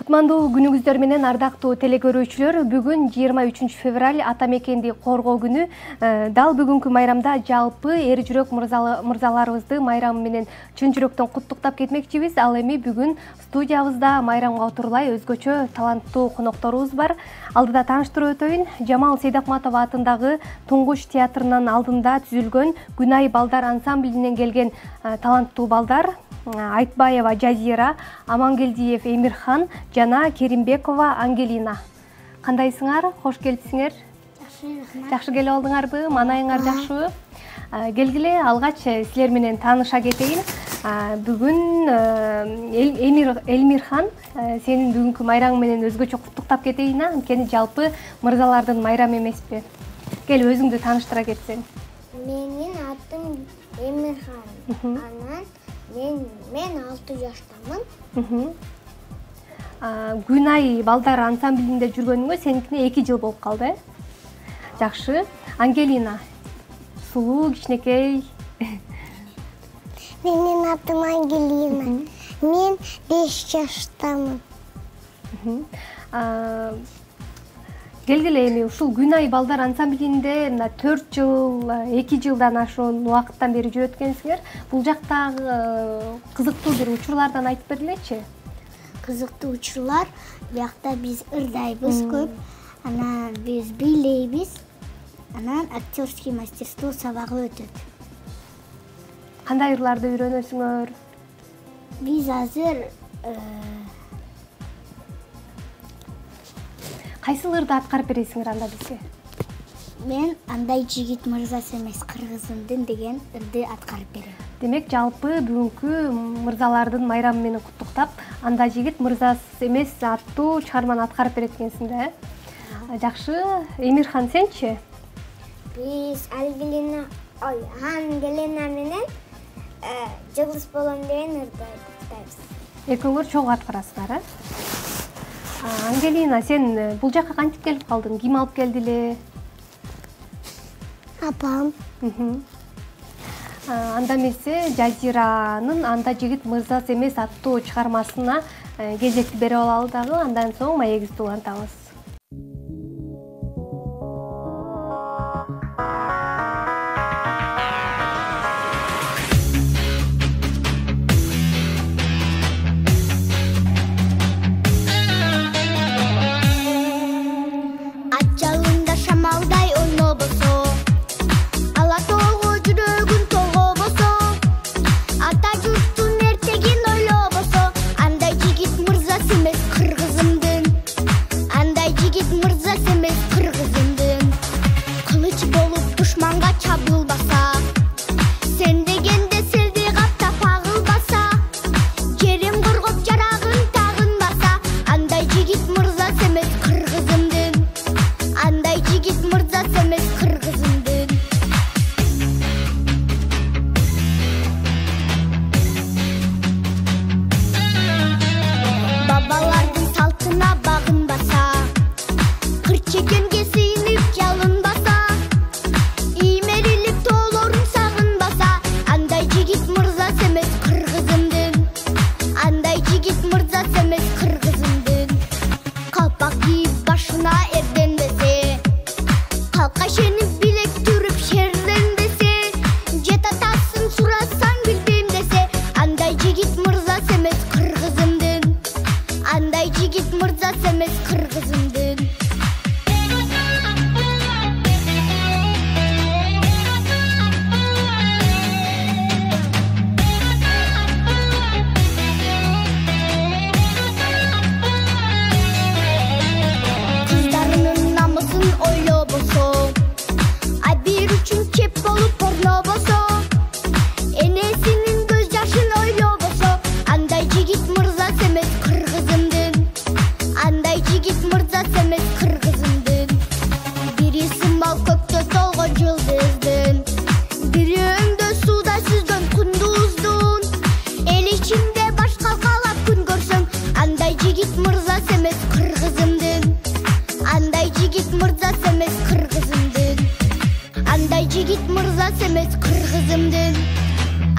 Кутмандуу күнүңүздөр менен ардактуу телекөрүүчүлөр, бүгүн 23 февраль ата мекенди коргоо күнү. Дал бүгүнкү майрамда жалпы эр жүрөк мырзаларыбызды майрамы менен чын жүрөктөн куттуктап кетмекчибиз. Ал эми бүгүн студиябызда майрамга отурулай өзгөчө таланттуу конокторубуз бар. Алдыда тааныштырып өтөйүн. Жамал Сейдакматов атындагы Туңгуч театрынын алдында түзүлгөн Күнай балдар ансамблинен келген таланттуу балдар Айтбаева Жазира, Амангелдиев Эмирхан жана Керимбекова Ангелина. Кандайсыңар? Кош келипсиңер. Жакшы келип алдыңарбы? Манайыңар жакшыбы? Келгиле, алгач силер менен тааныша кетейин. Бүгүн Элмирхан, сенин бүгүнкү майрамың менен өзгөчө куттуктап кетейин. Анткени жалпы мырзалардын майрамы эмеспи? Кел өзүңдү тааныштыра кетсең. Менин атым Эмирхан. Мен 6 жаштамын. Күнай балдар ансамблинде жүргөнүңө сеникине 2 жыл болуп калды. Жакшы. Ангелина, сулуу, кичинекей. Менин атым Ангелина. Мен 5 жаштамын. Келгиле, эми ушул Күнай балдар ансамблинде 4 жыл, 2 жылдан ашуун убакыттан бери жүрөт экенсиңер. Бул жактагы кызыктуу бир учурлардан айтып бергилечи. Кызыктуу учурлар, биякта биз ырдайбыз көп. Анан биз бийлейбиз. Анан актерский мастерство сабагы өтөт. Кандай ырларды үйрөнөсүңөр? Биз азыр Кайсыл ырды аткарып бересиңер анда бизге? Мен андай жигит мырзасы эмес кыргызымдын деген ырды аткарып берем. Демек, жалпы бүгүнкү мырзалардын майрамы менен куттуктап, анда жигит мырзасы эмес аттуу чыгарманы аткарып берет экенсиң да, э? Жакшы. Эмирхан, сенчи? Биз Ангелина менен жылдыз болом деген ырды айтабыз. Экөөңөр чогуу аткарасыңар, э? Ангелина, сен бул жакка кантип келип калдың? Ким алып келди эле? Апам. Анда эмесе Жазиранын анда жигит мырзасы эмес аттуу чыгармасына кезекти берип алалы дагы, андан соң маегибизди улантабыз.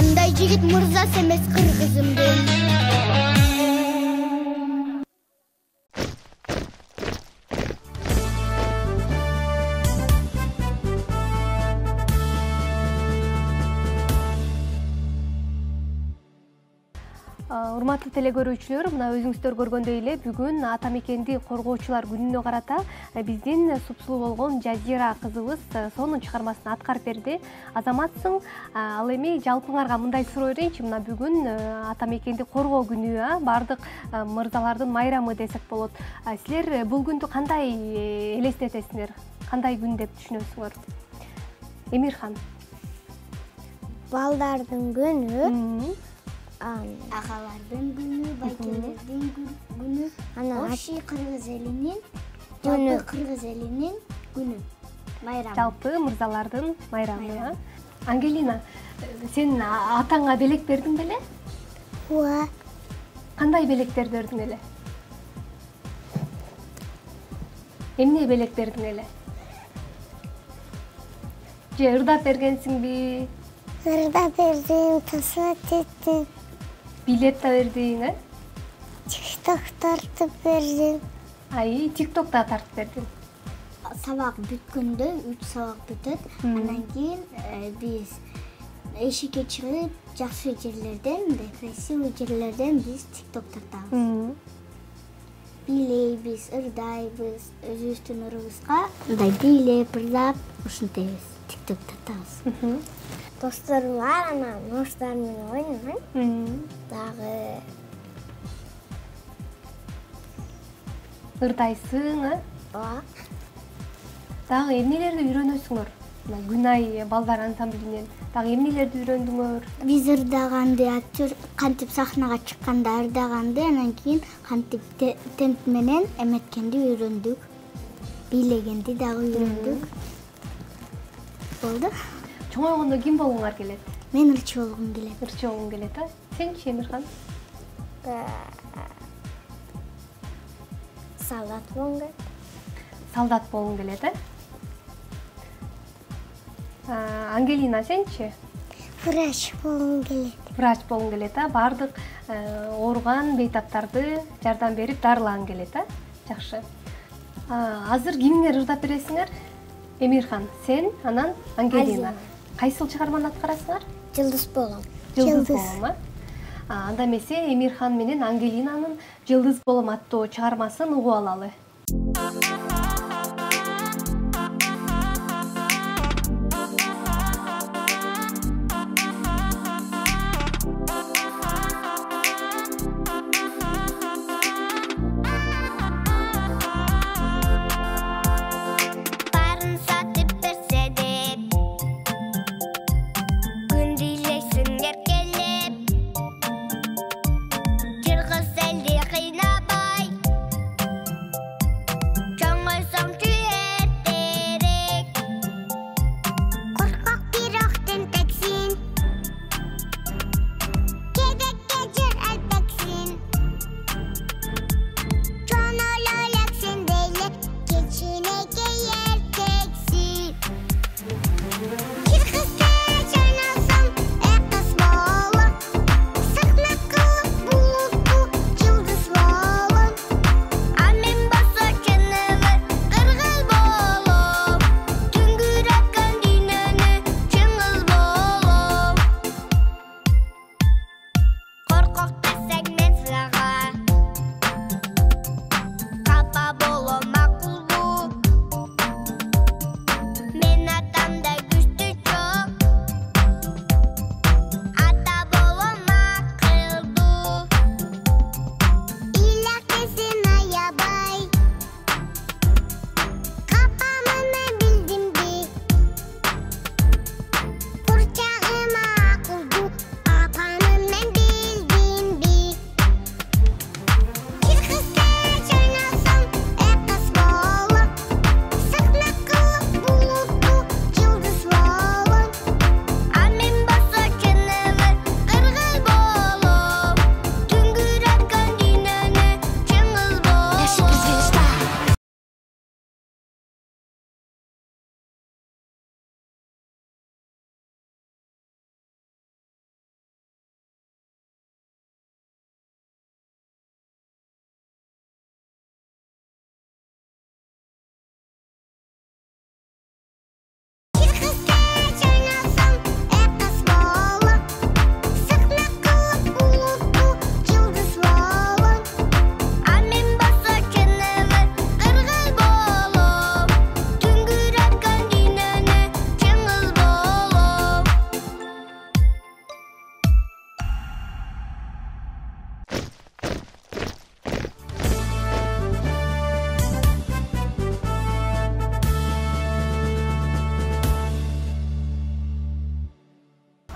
Андай жигит мырзасы эмес кыргызымдын. Урматтуу теле көрүүчүлөр, мына өзүңүздөр көргөндөй эле бүгүн ата мекенди коргоочулар күнүнө карата биздин супсулуу болгон Жазира кызыбыз сонун чыгармасын аткарып берди. Азаматсың, ал эми жалпыңарга мындай суроо берейинчи, мына бүгүн ата мекенди коргоо күнү, бардык мырзалардын майрамы десек болот. Силер бул күндү кандай элестетесиңер? Кандай күн деп түшүнөсүңөр? Эмирхан. Балдардын күнү, Агалардын күнү, байкелердин күнү, Оши кыргыз элинин, Күнү. жалпы кыргыз элинин күнү. Майрам. Жалпы мырзалардын майрамы. Ангелина, сен атаңа белек бердиң беле? ооба, Кандай белектерди бердиң эле? Эмне белек бердиң эле? Же ырдап бергенсиңби? ырда бердим, тасма теттим, Билет да бердиң, тикток тартып бердим. Ай, TikTok да тартып бердиң. Сабак бүткөндө 3 сабак бүтөт. Андан кийин биз эшикке чыгып, жакшы жерлерден, красивый жерлерден биз TikTok тартабыз. Бийлейбиз, ырдайбыз, өзүбүздүн ырыбызга мындай бийлеп, ырдап, ушинтебиз. TikTok тартабыз. Досторум бар, анан достор менен ойнойм. Дагы Ырдайсың, ооба, Дагы эмнелерди үйрөнөсүңөр? Мына Күнай балдар ансамблинен дагы эмнелерди үйрөндүңөр? Биз ырдаганды, актер кантип сахнага чыкканда ырдаганды, анан кийин кантип темп менен эметкенди үйрөндүк. Бийлегенди дагы үйрөндүк. Болду. Чоңойгондо ким болгуңар келет? Мен ырчы болгум келет. Ырчы болгуң келет, Сенчи, Эмирхан? солдат болгум. Солдат болгуң келет, Ангелина, сенчи? Врач болгум келет. Врач болгуң келет, Бардык ооруган бейтаптарды жардам берип дарылагың келет, Жакшы. Азыр кимиңер ырдап бересиңер? Эмирхан, сен, анан Ангелина. Кайсыл чыгарманы аткарасыңар? Жылдыз болом. Жылдыз болом, Анда эмесе Эмирхан менен Ангелинанын Жылдыз болом аттуу чыгармасын угуп алалы.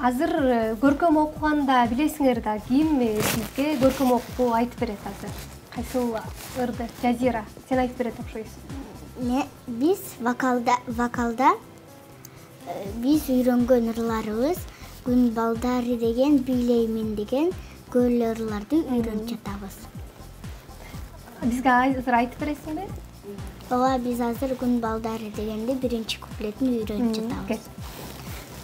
Азыр көркөм окуганда билесиңер да ким бизге көркөм окуу айтып берет азыр? Кайсыл ырды? Жазира, сен айтып берет окшойсуң. Биз вокалда биз үйрөнгөн ырларыбыз күн балдары деген, бийлеймин деген көөлө ырларды үйрөнүп жатабыз. Бизге азыр айтып бересиңби? Ооба, биз азыр күн балдары дегенде биринчи куплетин үйрөнүп жатабыз.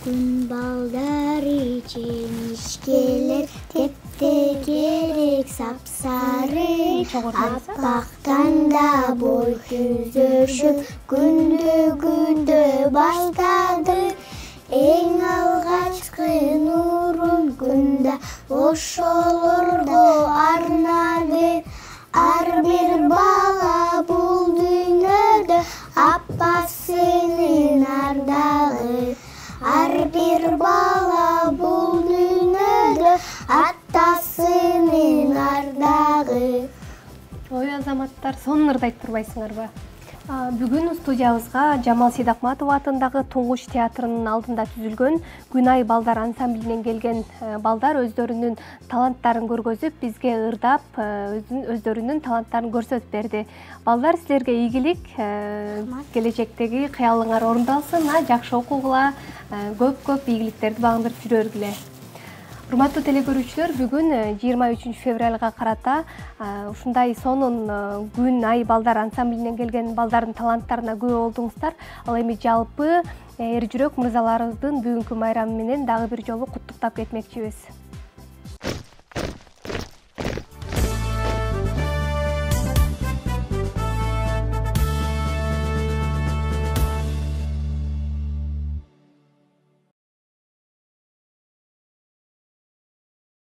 Күн балдары жемишкелер, тепте-керек сапсары, аппактанда бой түзөшүп, күндү баштады. Эң алгачкы нурун күндө ошолорго арнады. Ар бир бала бул дүйнөдө апасынын ардагы. Ар бир бала бул дүйнөдө атасынын ардагы. Ой, азаматтар, сонун ырды айтып турбайсыңарбы? Бүгүн студиябызга Жамал Сейдакматов атындагы Туңгуч театрынын алдында түзүлгөн Күнай балдар ансамблинен келген балдар өздөрүнүн таланттарын көргөзүп, бизге ырдап, өздөрүнүн таланттарын көрсөтүп берди. Балдар, силерге ийгилик, келечектеги кыялыңар орундалсын, жакшы окугула, көп ийгиликтерди багындырып жүрөргүлө. Урматтуу телекөрүүчүлөр, бүгүн 23 февралга карата ушундай сонун күн ай балдар ансамблинен келген балдардын таланттарына күбө болдуңуздар. Ал эми жалпы эр жүрөк мырзаларыбыздын бүгүнкү майрамы менен дагы бир жолу куттуктап кетмекчибиз.